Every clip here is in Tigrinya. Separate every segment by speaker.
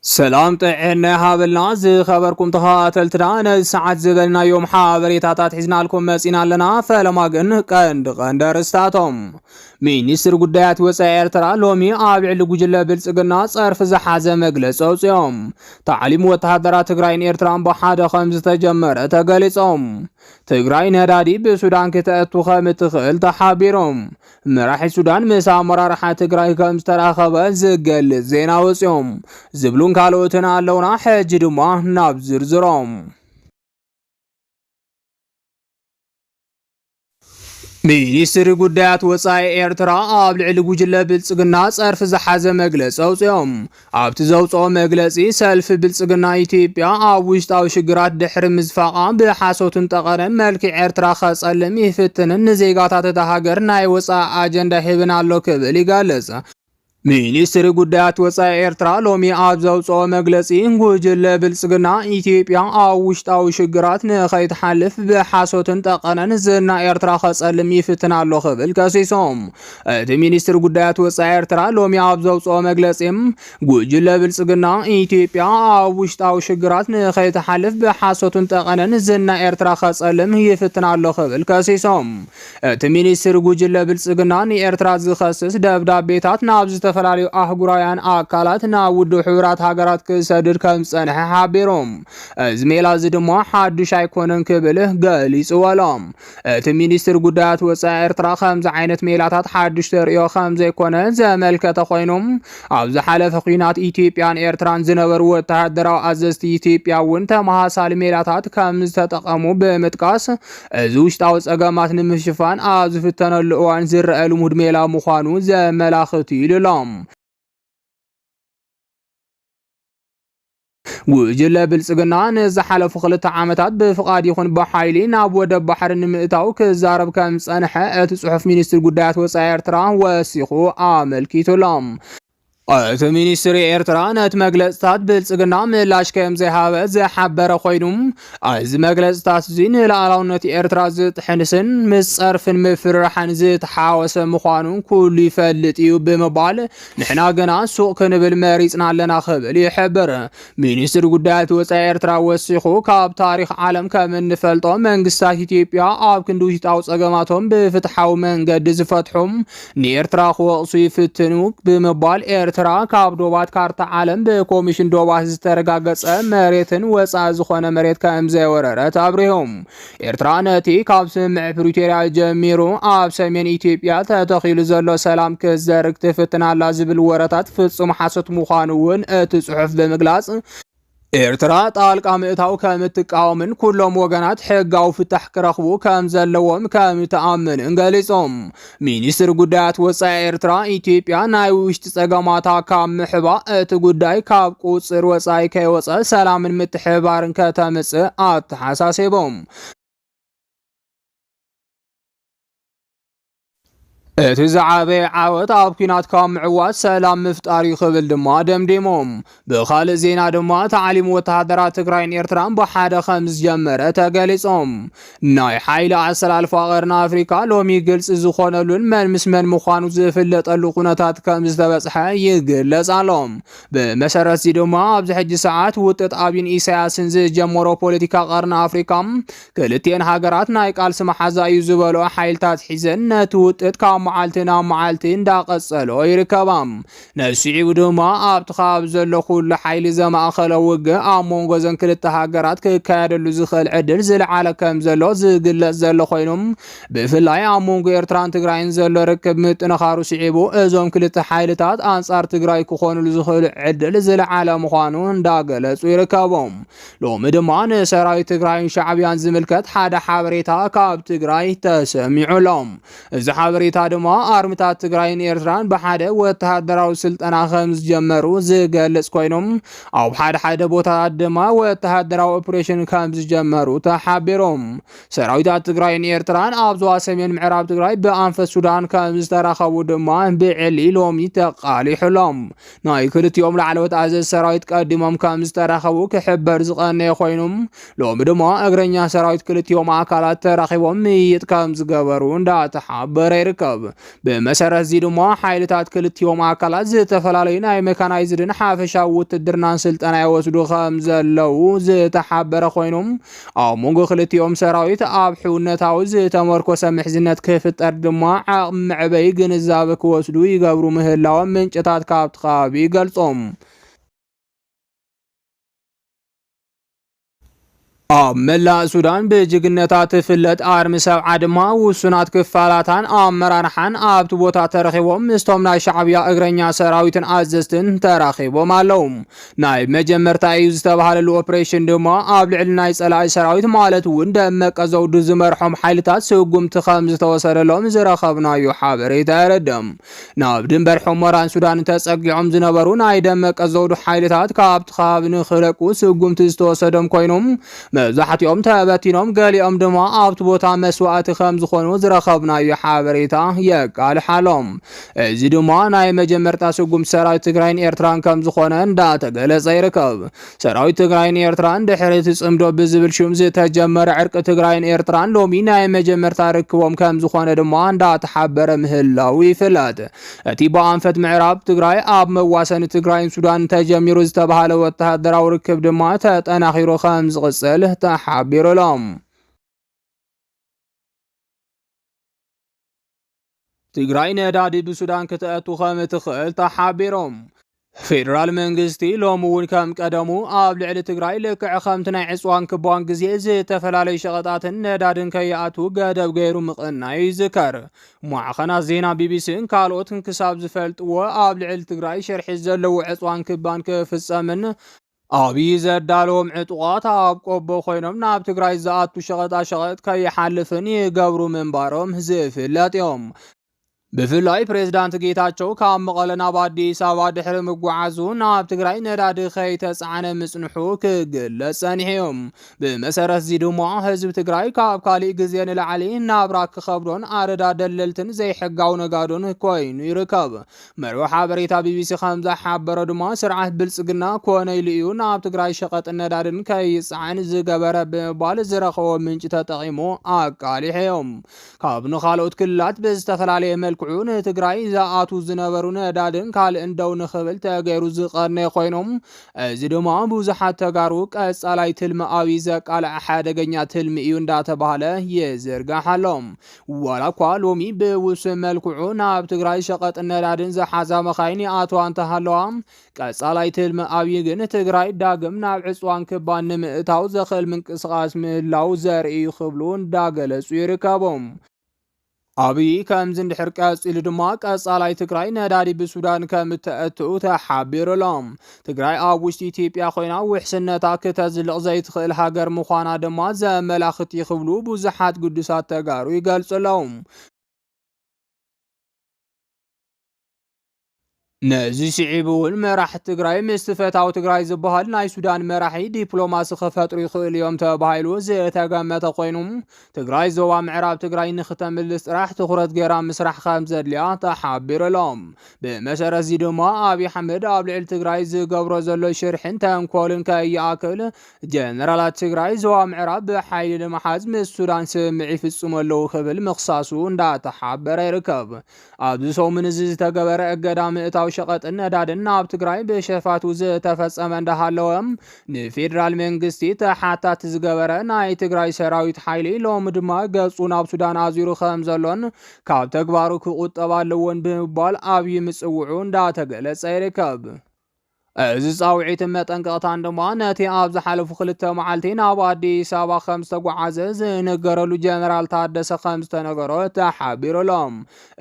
Speaker 1: سلام طعنا هابلنا زي خبركم تخاتلتنا ساعات زبلنا يوم حابريتات حزنا لكم مسينا لنا فلما قند رستاتهم ሚኒስትር ጉዳያት ወፃኢ ኤርትራ ሎሚ ኣብ ልዕሊ ጉጅለ ብልጽግና ጸርፍ ዝሓዘ መግለጺ ኣውጽኦም ታዕሊም ወተሃደራት ትግራይን ኤርትራን ብሓደ ከም ዝተጀመረ ተገሊጾም ትግራይ ነዳዲ ብሱዳን ክትእቱ ከም እትኽእል ተሓቢሮም መራሒ ሱዳን ምስ ኣመራርሓ ትግራይ ከም ዝተራኸበ ዝገልጽ ዜና ኣውጽኦም ዝብሉን ካልኦትን ኣለውና ሕጂ ድማ ናብ ዝርዝሮም ሚኒስትር ጉዳያት ወፃኢ ኤርትራ ኣብ ልዕሊ ጉጅለ ብልጽግና ጸርፍ ዝሓዘ መግለጺ ኣውጽኦም ኣብቲ ዘውጽኦ መግለጺ ሰልፊ ብልጽግና ኢትዮጵያ ኣብ ውሽጣዊ ሽግራት ድሕሪ ምዝፋቓ ብሓሶትን ጠቐነን መልክዕ ኤርትራ ኸጸልም ይፍትንን ንዜጋታት እታ ሃገር ናይ ወፃኢ ኣጀንዳ ሂብን ኣሎ ክብል ይገልጽ ሚኒስትር ጉዳያት ወፃኢ ኤርትራ ሎሚ ኣብ ዘውጽኦ መግለጺ ጉጅለ ብልጽግና ኢትዮጵያ ኣብ ውሽጣዊ ሽግራት ንኸይትሓልፍ ብሓሶትን ጠቐነን ዝና ኤርትራ ኸጸልም ይፍትን ኣሎ ክብል ከሲሶም እቲ ሚኒስትር ጉዳያት ወፃኢ ኤርትራ ሎሚ ኣብ ዘውጽኦ መግለጺ ጉጅለ ብልጽግና ኢትዮጵያ ኣብ ውሽጣዊ ሽግራት ንኸይትሓልፍ ብሓሶትን ጠቐነን ዝና ኤርትራ ኸጸልም ይፍትን ኣሎ ክብል ከሲሶም እቲ ሚኒስትር ጉጅለ ብልጽግና ንኤርትራ ዝኸስስ ደብዳቤታት ናብ ዝተፈላለዩ ኣህጉራውያን ኣካላት ናብ ውድብ ሕብራት ሃገራት ክሰድድ ከም ዝጸንሐ ሓቢሮም እዚ ሜላ እዚ ድማ ሓዱሽ ኣይኮነን ክብል ገሊጹ ወሎም እቲ ሚኒስትር ጉዳያት ወፃኢ ኤርትራ ከምዚ ዓይነት ሜላታት ሓዱሽ ተርእዮ ከም ዘይኮነ ዘመልከተ ኮይኖም ኣብ ዝሓለፈ ኩናት ኢትዮጵያን ኤርትራን ዝነበሩ ወተሃደራዊ ኣዘዝቲ ኢትዮጵያ እውን ተመሳሳሊ ሜላታት ከም ዝተጠቐሙ ብምጥቃስ እዚ ውሽጣዊ ጸገማት ንምሽፋን ኣብ ዝፍተነሉ እዋን ዝረአ ልሙድ ሜላ ምዃኑ ዘመላኽት ኢሎም ጉጅለ ብልጽግና ንዝሓለፉ 2 ዓመታት ብፍቃድ ይኹን ብሓይሊ ናብ ወደብ ባሕሪ ንምእታው ክዛረብ ከም ጸንሐ እቲ ጽሑፍ ሚኒስትር ጉዳያት ወፃኢ ኤርትራ ወሲኹ ኣመልኪቱሎም እቲ ሚኒስትር ኤርትራ ነቲ መግለጽታት ብልጽግና ምላሽ ከም ዘይሃበ ዝሓበረ ኮይኑ እዚ መግለጽታት እዚ ንላዕላውነት ኤርትራ ዝጥሕንስን ምስ ጸርፍን ምፍርራሕን ዝተሓወሰ ምዃኑ ኩሉ ይፈልጥ እዩ ብምባል ንሕና ገና ሱቕ ክንብል መሪጽና ኣለና ክብል ይሕብር ሚኒስትር ጉዳያት ወፃኢ ኤርትራ ወሲኹ ካብ ታሪኽ ዓለም ከም እንፈልጦ መንግስታት ኢትዮጵያ ኣብ ክንዲ ውሽጣዊ ጸገማቶም ብፍትሓዊ መንገዲ ዝፈትሑም ንኤርትራ ክወቕሱ ይፍትኑ ብምባል ኤርትራ ካብ ዶባት ካርታ ዓለም በኮሚሽን ዶባት ዝተረጋገጸ መሬትን ወፃኢ ዝኾነ መሬት ከም ዘይወረረት አብሪሆም ኤርትራ ነቲ ካብ ስምምዕ ፕሪቶሪያ ጀሚሩ ኣብ ሰሜን ኢትዮጵያ ተተኺሉ ዘሎ ሰላም ክዘርግ ትፍትናላ ዝብል ወረታት ፍጹም ሓሶት ምዃኑ እውን እቲ ጽሑፍ ብምግላጽ ኤርትራ ጣልቃ ምእታው ከም እትቃወምን ኩሎም ወገናት ሕጋዊ ፍታሕ ክረኽቡ ከም ዘለዎም ከም ተኣምንን ገሊጾም ሚኒስትር ጉዳያት ወፃኢ ኤርትራ ኢትዮጵያ ናይ ውሽጢ ጸገማታ ካብ ምሕባእ እቲ ጉዳይ ካብ ቁጽር ወፃኢ ከይወፀ ሰላምን ምትሕብባርን ከተምጽእ ኣተሓሳሲቦም እቲ ዝዓበየ ዓወት ኣብ ኩናት ካብ ምዕዋት ሰላም ምፍጣር ይኽብል ድማ ደምዲሞም ብኻልእ ዜና ድማ ታዕሊም ወተሃደራት ትግራይን ኤርትራን ብሓደ ከም ዝጀመረ ተገሊጾም ናይ ሓይሊ ኣሰላልፋ ቀርኒ ኣፍሪካ ሎሚ ግልጽ ዝኾነሉን መን ምስ መን ምዃኑ ዝፍለጠሉ ኩነታት ከም ዝተበጽሐ ይግለጽ ኣሎም ብመሰረት እዚ ድማ ኣብዚ ሕጂ ሰዓት ውጥጥ ኣብይን ኢሳያስን ዝጀመሮ ፖለቲካ ቀርኒ ኣፍሪካ ክልቲአን ሃገራት ናይ ቃልሲ መሓዛ እዩ ዝበሎ ሓይልታት ሒዘን ነቲ ውጥጥ ካብ መዓልትና መዓልቲ እንዳቀጸሎ ይርከባም ነሲዒው ድማ ኣብቲ ከባቢ ዘሎ ኩሉ ሓይሊ ዘማእኸለ ውግእ ኣብ መንጎ ዘን ክልተ ሃገራት ክካየደሉ ዝኽእል ዕድል ዝለዓለ ከም ዘሎ ዝግለጽ ዘሎ ኮይኖም ብፍላይ ኣብ መንጎ ኤርትራን ትግራይን ዘሎ ርክብ ምጥንኻሩ ስዒቡ እዞም ክልተ ሓይልታት ኣንጻር ትግራይ ክኾኑሉ ዝኽእሉ ዕድል ዝለዓለ ምዃኑ እንዳገለጹ ይርከቦም ሎሚ ድማ ንሰራዊት ትግራይን ሻዕብያን ዝምልከት ሓደ ሓበሬታ ካብ ትግራይ ተሰሚዑሎም እዚ ሓበሬታ ድማ ኣርሚታት ትግራይን ኤርትራን ብሓደ ወተሃደራዊ ስልጠና ከም ዝጀመሩ ዝገልጽ ኮይኖም ኣብ ሓደ ቦታታት ድማ ወተሃደራዊ ኦፕሬሽን ከም ዝጀመሩ ተሓቢሮም ሰራዊታት ትግራይን ኤርትራን ኣብ ዞባ ሰሜን ምዕራብ ትግራይ ብኣንፈት ሱዳን ከም ዝተራኸቡ ድማ ብዕሊ ሎሚ ተቃሊሑሎም ናይ ክልቲኦም ላዕለዎት ኣዘዝ ሰራዊት ቀዲሞም ከም ዝተራኸቡ ክሕበር ዝቐነየ ኮይኖም ሎሚ ድማ እግረኛ ሰራዊት ክልቲኦም ኣካላት ተራኺቦም ምይይጥ ከም ዝገበሩ እንዳተሓበረ ይርከብ بمسرت زي دما حيلتات كلتيوم አካላት ዝተፈላለዩ ናይ መካናይዝድን ሓፈሻዊ ውትድርናን ስልጠና ይወስዱ ከም ዘለው ዝተሓበረ ኮይኖም ኣብ ሞንጎ ክልቲኦም ሰራዊት ኣብ ሕውነታዊ ዝተመርኮሰ ምሕዝነት ክፍጠር ድማ ዓቕሚ ምዕበይ ግንዛቤ ክወስዱ ይገብሩ ምህላዎም ምንጭታት ካብቲ ከባቢ ገልጾም ملا سودان بجگنتا تفلت آرم سبعه دما و سنات کفالاتان آمرانحان آبت بوتا ترخیبوم مستومنا شعبیا اگرنیا سراویتن ازستن ترخیبوم علوم نایب مجمر تایوز تبحال الاوپریشن دما آب لعلنای سلائی سراویت مالت وند مکازو دوز مرحوم حیلتات سوگم تخامز توسر لوم زرخبنا یو حابری تاردم نایب دنبر حمران سودان تساقیعم زنبرو نایب مکازو دو حیلتات کابت خابن خلقو سوگم تستوسدم کوینم مزحتيوم تابتينوم قاليوم دما ابت بوتا مسوات خمز خونو زرخبنا يحابريتا يقال حالهم ازي دما ناي مجمرتا سوغم سراويت تግራይን ኤርትራን ከም ዝኾነ እንዳተገለጸ ይርከብ ሰራዊት ትግራይን ኤርትራን ድሕሪት ጽምዶ ብዝብል ሹም ዝተጀመረ ዕርቅ ትግራይን ኤርትራን ሎሚ ናይ መጀመርታ ርክቦም ከም ዝኾነ ድማ እንዳተሓበረ ምህላው ይፍለጥ እቲ በአንፈት ምዕራብ ትግራይ ኣብ መዋሰን ትግራይን ሱዳን ተጀሚሩ ዝተባሃለ ወተሃደራዊ ርክብ ድማ ተጠናኺሩ ከም ዝቕጽል تحبير لهم تግራይ ነዳዲ بسودان كتأتو خامة خيل تحبيرهم فيدرال منغستي لومون كم قدمو ኣብ ልዕሊ ትግራይ ልክዕ ከምቲ ናይ ዕፅዋን ክባን ግዜ ዝተፈላለዩ ሸቐጣትን ነዳድን ከይኣቱ ገደብ ገይሩ ምቕናይ ይዝከር ሙዓኸናት ዜና ቢቢሲን ካልኦትን ክሳብ ዝፈልጥዎ ኣብ ልዕሊ ትግራይ ሸርሒ ዘለዎ ዕፅዋን ክባን ክፍጸምን أبي زدالهم عطوات أبقوا بخينهم ناب تقرأي زاات وشغط أشغط كي يحلفني قبروا من بارهم زيف اللاتيهم بفلاي بريزيدانت ጌታቸው ካብ መቐለና በአዲስ አበባ ድሕሪ ምጓዓዙ ናብ ትግራይ ነዳዲ ከይተጻዕነ ምጽንሑ ክግለጽ ጸኒሖም ብመሰረት እዚ ድማ ህዝቢ ትግራይ ካብ ካሊእ ግዜ ንላዕሊ ናብራ ክኸብዶን ኣረዳ ደለልትን ዘይሕጋው ነጋዶን ኮይኑ ይርከብ መርበ ሓበሬታ ቢቢሲ ከም ዝሓበረ ድማ ስርዓት ብልጽግና ኮነ ኢሉ እዩ ናብ ትግራይ ሸቐጥ ነዳድን ከይጻዕን ዝገበረ ብምባል ዝረኸቦ ምንጭ ተጠቒሙ ኣቃሊሖም ካብ ንኻልኦት ክልላት ብዝተፈላለየ መልኩ عون تግራይ زااتو ዝነበሩ ነዳድን ካል እንደው ንኽብል ተገይሩ ዝቐርነ ኮይኖም እዚ ድማ ብዙሓት ተጋሩ ቀጻላይ ትልማዊ ዘቃል ሓደገኛ ትልም እዩ እንዳተባሃለ የዘርጋሓሎም ወላ ኳሎሚ በውስን መልክዑ ናብ ትግራይ ሸቐጥ ነዳድን ዝሓዛ መኻይን ኣቶ አንተሃለዋ ቀጻላይ ትልማዊ ግን ትግራይ ዳግም ናብ ዕጽዋን ክባን ንምእታው ዘኽእል ምንቅስቓስ ምህላው ዘርኢ ይኽብሉ እንዳገለጹ ይርከቦም أبي كم زند حركات إلى دماغ أصلاً تقرأي نادي بسودان كم تأتو تحبير لهم تقرأي أبوشتي تيب يا خوينا وحسن نتاك تزل زيت خل حجر مخانا دماغ زمل أختي خبلو بزحات قدسات تجارو يقال سلام نزي شعبون مراح تقراي مستفاتاو تقراي زبهال ناي سودان مراحي ديبلوماسي خفتر يخيل يوم تباهيلو زي تقامتا قوينوم تقراي زوا معراب تقراي نختم الاستراح تخرج قرام مسرح خامزة ليا تحبير لهم بمسار زيدو ما أبي حمد أبلع تقراي زي قبرو زلو شرحن تنكولن كأي آكل جنرالات تقراي زوا معراب بحايل المحازم السودان سمعي في السمولو خبل مخصاصون دا تحبير يركب أبدو سو من زي تقبر اقدام اتاو شقط الندادن ናብ ትግራይ በሸፋቱ ዝተፈጸመ እንዳሃለወም ንፌደራል መንግስቲ ተሓታት ዝገበረ ናይ ትግራይ ሰራዊት ሓይሊ ሎም ድማ ገጹ ናብ ሱዳን ኣዚሩ ከም ዘሎን ካብ ተግባሩ ክቁጠብ ኣለዎን ብምባል ኣብይ ምጽውዑ እንዳተገለጸ ይርከብ እዚ ጻውዒት መጠንቀቕታን ድማ ነቲ ኣብ ዝሓለፉ ክልተ መዓልቲ ናብ ኣዲስ አበባ ከም ዝተጓዓዘ ዝነገረሉ ጀነራል ታደሰ ከም ዝተነገሮ ተሓቢሩሎም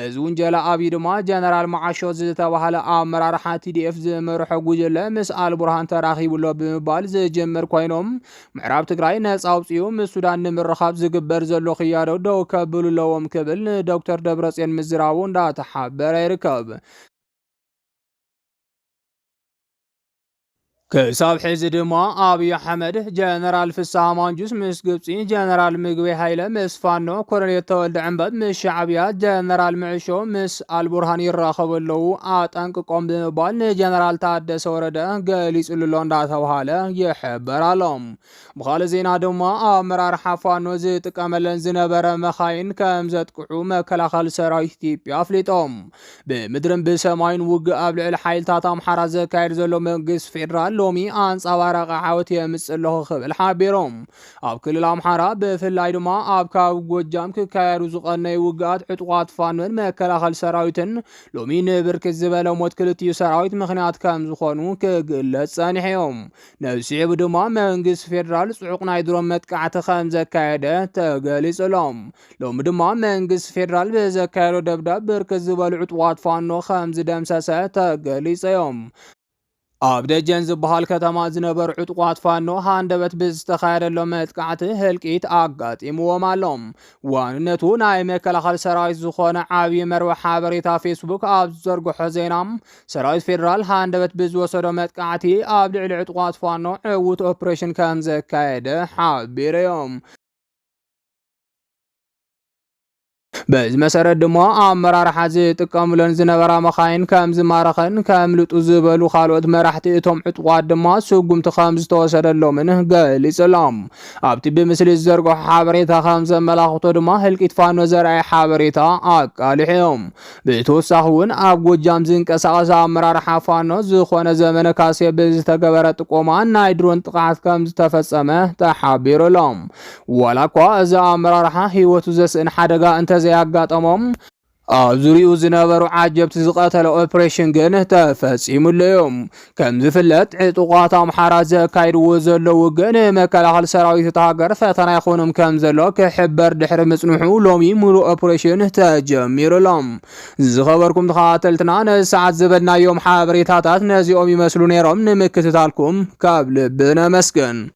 Speaker 1: እዚ ውንጀላ ኣብይ ድማ ጀነራል ማዓሾ ዝተባሃለ ኣመራርሓ TDF ዝመርሖ ጉጅለ ምስ አልቡርሃን ተራኺቡሎ ብምባል ዝጀመር ኮይኖም ምዕራብ ትግራይ ነጻ አውጽኡ ምስ ሱዳን ንምርኻብ ዝግበር ዘሎ ኽያዶ ደው ከብሉለዎም ክብል ዶክተር ደብረጽዮን ምዝራቡ እንዳተሓበረ ይርከብ كساب حزب دما أبي أحمد جنرال في السامانجوس مس قبسي جنرال مقوي هايلة مس فانو كورنيل تولد عنبد مس شعبيات جنرال معشو مس البرهاني الراخب اللو آتانك قوم بمبال جنرال تادس ورده قليس اللون داتا وحالة يحبر علم بخال زينا دما أمرار حفانو زيت كاملن زنبر مخاين كامزت قحومة كلاخال سراي ثيبيا فليتهم بمدرن بسماين وق قبل الحيل تاتام حرازة كايرزلو منقس فيدرال لومي أنصبارق عاوت يمصلو خبل حابيروم أب كل الأمحارة بفلاي دما أب كاب ጎጃም كايرو زقنا يوقات عطوات فانون مكلاخل سراويتن لومي نبرك زبالو موت كلتيو سراويت مخنيات كام زخونو كقلت صانحيوم نفسي بدما منقس فيدرال صعقنا يدروم متقعت خمز كايده تغليصلوم لوم دما منقس فيدرال بزكايرو دبداب برك زبالو عطوات فانو خمز دمساسه تغليصيوم أبدا جنز بحال كتما زنبر عطوات فانو هاندبت بزتخير اللوم متقعت هلقيت آقات إمو مالوم وانتو نايمة كلاخل سرايس زخونة عابي مروح حابريتا فيسبوك آب زرقو حزينام سرايس فيدرال هاندبت بزوصدو متقعتي أبدع العطوات فانو عوت اوبريشن كامز كايده حابيريوم بز مسرت دما أمرار حزي تكاملن زنبرا مخاين كامز مارخن كاملت زبلو خالوت مرحتي اتهم عطوات دما سوقم تخامز توسدلو منه قال سلام ابتي بمثل الزرقو حابريتا خامز ملاخطو دما هلقيت فانو زرعي حابريتا اقالحيوم بتوساخون اب ጎጃም ዝንቀሳቀስ አመራር ሓፋኖ ዝኾነ ዘመነ ካሴ በዝ ተገበረ ጥቆማ ናይ ድሮን ጥቃት ከምዝ ተፈጸመ ተሓቢሩሎም ወላኳ እዚ አመራር ህይወቱ ዘስእን ሓደጋ እንተ ዘያጋጠሞም أزوريو زنبرو عجبت زقاتل أوبريشن جنه تفصيمليوم كم زفلت عطوقاتهم حرازة كايرو زلو جنه مكلاخل سراويت تهاجر فتنا يخونم كم زلو كحبر دحر مسنوحو لومي مولو أوبريشن تجمير لهم زخبركم تخاتلتنا ساعات زبدنا يوم حابريتاتات نازي أمي مسلو نيرم نمكتتالكم قبل بنا مسكن